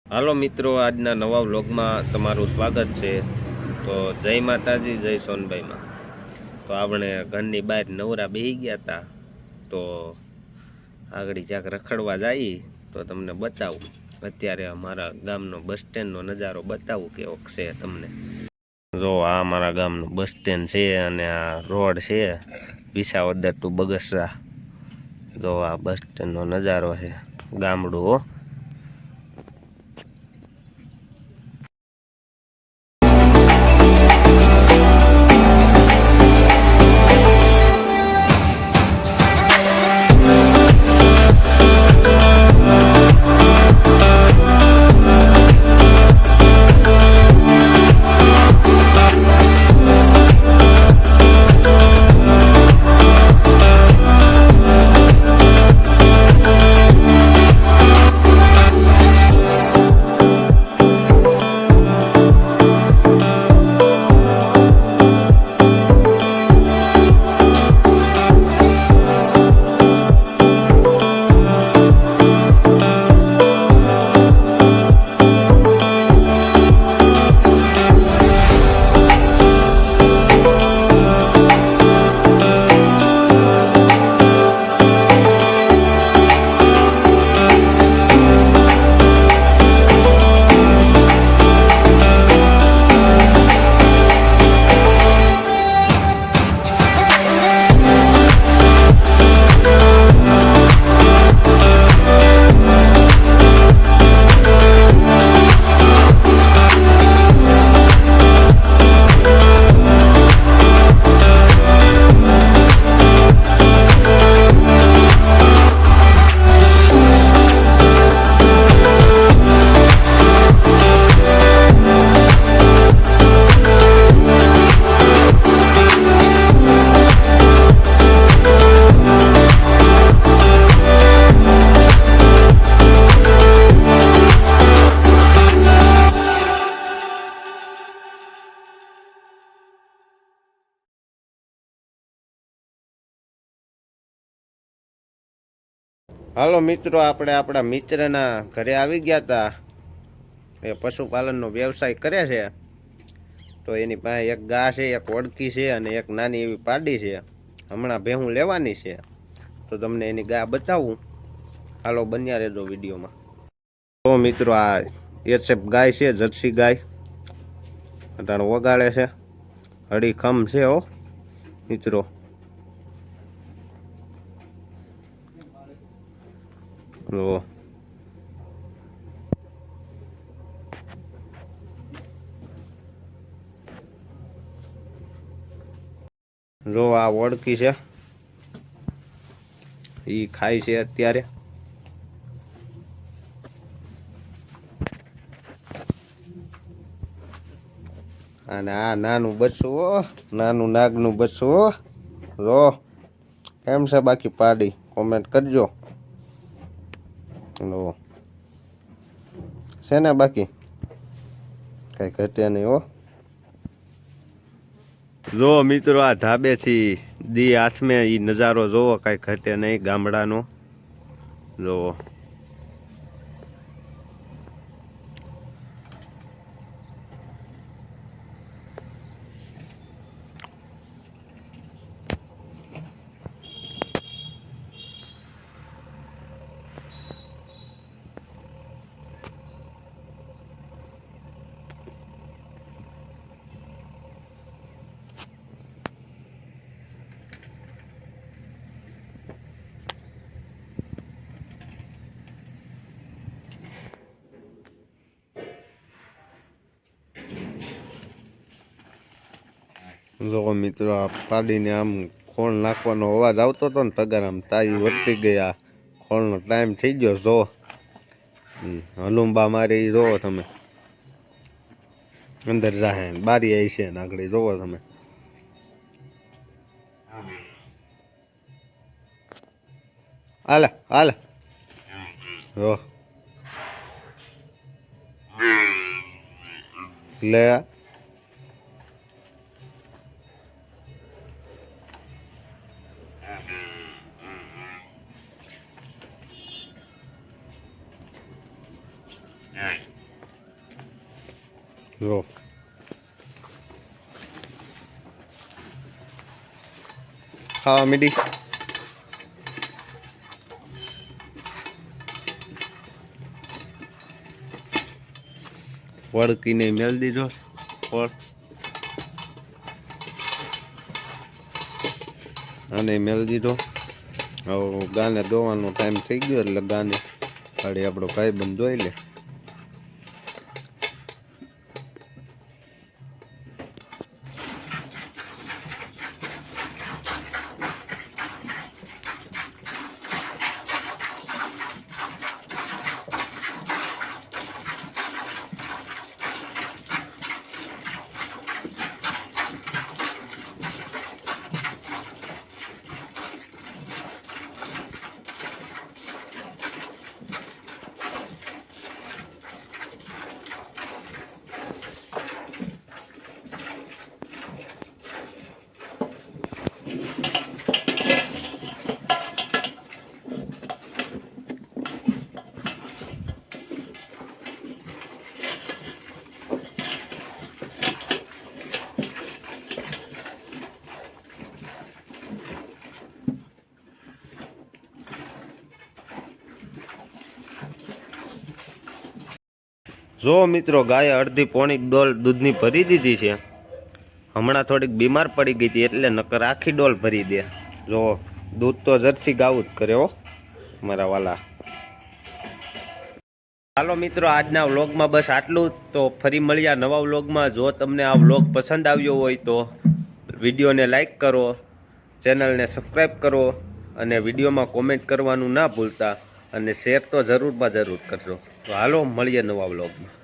હાલો મિત્રો, આજના નવા વ્લોગમાં તમારું સ્વાગત છે। તો જય માતાજી, જય સોનભાઈમાં। તો આપણે ઘરની બહાર નવરા બેસી ગયા હતા, તો આગળ જ્યાંક રખડવા જઈએ તો તમને બતાવું। અત્યારે અમારા ગામનો બસ સ્ટેન્ડનો નજારો બતાવું કેવો છે તમને। જો આ અમારા ગામનું બસ સ્ટેન્ડ છે અને આ રોડ છે વિસાવદર ટુ બગસરા। જો આ બસ સ્ટેન્ડનો નજારો છે, ગામડું હો। હાલો મિત્રો, આપણે આપણા મિત્રના ઘરે આવી ગયા હતા। એ પશુપાલનનો વ્યવસાય કરે છે। તો એની પાસે એક ગા છે, એક ઓળખી છે અને એક નાની એવી પાડી છે। હમણાં ભેહું લેવાની છે, તો તમને એની ગા બતાવું। હાલો, બન્યા રહેજો વિડીયોમાં। તો મિત્રો, આ એચએફ ગાય છે, જર્સી ગાય અટાણે વગાડે છે, અડીખમ છે હો મિત્રો। જો આ ઓળખી છે, એ ખાય છે અત્યારે। અને આ નાનું બચ્ચું, નાનું નાગનું બચ્ચું જો કેમ છે બાકી પાડી, કોમેન્ટ કરજો। છે ને બાકી કઈ ઘટે નહીં હો। જો મિત્રો, આ ધાબે થી દી હાથમે ઈ નજારો જોવો, કઈ ઘટે નહીં ગામડાનો જોવો। જો મિત્રો, આ પાડીને આમ ખોળ નાખવાનો અવાજ આવતો હતો ને તગાર, આમ તાઈ વર્તી ગયા, ખોળનો ટાઈમ થઈ ગયો। જો હલુંબા મારે એ જોવો તમે, અંદર જાહે બારી આવી છે ને આગળ જોવો તમે। હાલે હાલે જો લે જો ખાવા મીડી વળકીને મેળ દીધો ફળ અને મેળ દીધો. હવે ગાને દોવાનો ટાઈમ થઈ ગયો એટલે ગાને ગાડી આપણો ભાઈ બંધ દોઈ લે. જો મિત્રો ગાયે અડધી પોણી ડોલ દૂધની ભરી દીધી છે. હમણાં થોડીક બીમાર પડી ગઈ હતી એટલે નકર આખી ડોલ ભરી દે. જો દૂધ તો જર્સી ગાવું જ કરે હો મારા વાલા. હાલો મિત્રો આજના વ્લોગમાં બસ આટલું. તો ફરી મળ્યા નવા વ્લોગમાં. જો તમને આ વ્લોગ પસંદ આવ્યો હોય તો વિડીયોને લાઈક કરો, ચેનલને સબસ્ક્રાઈબ કરો અને વિડીયોમાં કોમેન્ટ કરવાનું ના ભૂલતા અને શેર તો જરૂરમાં જરૂર કરજો. તો હાલો મળીએ નવા વ્લોગમાં.